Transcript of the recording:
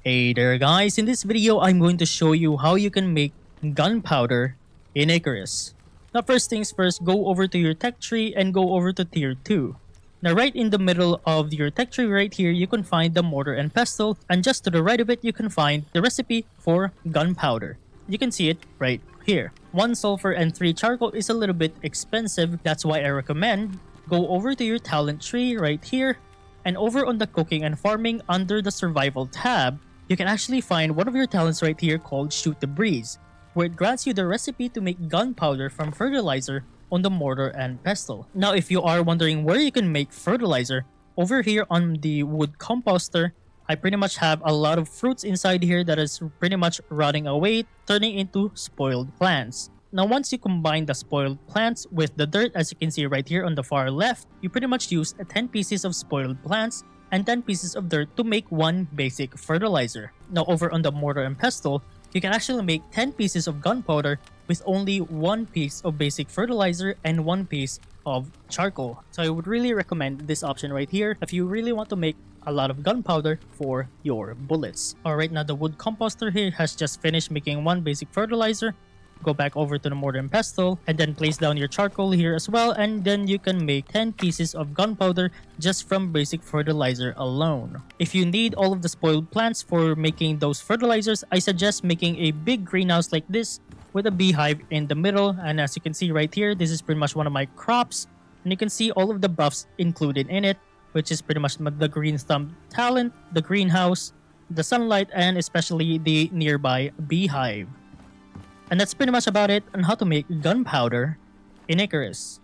Hey there guys, in this video I'm going to show you how you can make gunpowder in Icarus. Now first things first, go over to your tech tree and go over to tier 2. Now right in the middle of your tech tree right here you can find the mortar and pestle, and just to the right of it you can find the recipe for gunpowder. You can see it right here. 1 sulfur and 3 charcoal is a little bit expensive, that's why I recommend go over to your talent tree right here, and over on the cooking and farming under the survival tab, you can actually find one of your talents right here called Shoot the Breeze, where it grants you the recipe to make gunpowder from fertilizer on the mortar and pestle. Now if you are wondering where you can make fertilizer, over here on the wood composter, I pretty much have a lot of fruits inside here that is pretty much rotting away, turning into spoiled plants. Now once you combine the spoiled plants with the dirt, as you can see right here on the far left, you pretty much use 10 pieces of spoiled plants and 10 pieces of dirt to make one basic fertilizer. Now over on the mortar and pestle, you can actually make 10 pieces of gunpowder with only 1 piece of basic fertilizer and 1 piece of charcoal. So I would really recommend this option right here if you really want to make a lot of gunpowder for your bullets. Alright, now the wood composter here has just finished making 1 basic fertilizer. Go back over to the mortar and pestle and then place down your charcoal here as well, and then you can make 10 pieces of gunpowder just from basic fertilizer alone. If you need all of the spoiled plants for making those fertilizers, I suggest making a big greenhouse like this with a beehive in the middle, and as you can see right here, this is pretty much one of my crops, and you can see all of the buffs included in it, which is pretty much the green thumb talent, the greenhouse, the sunlight, and especially the nearby beehive. And that's pretty much about it on how to make gunpowder in Icarus.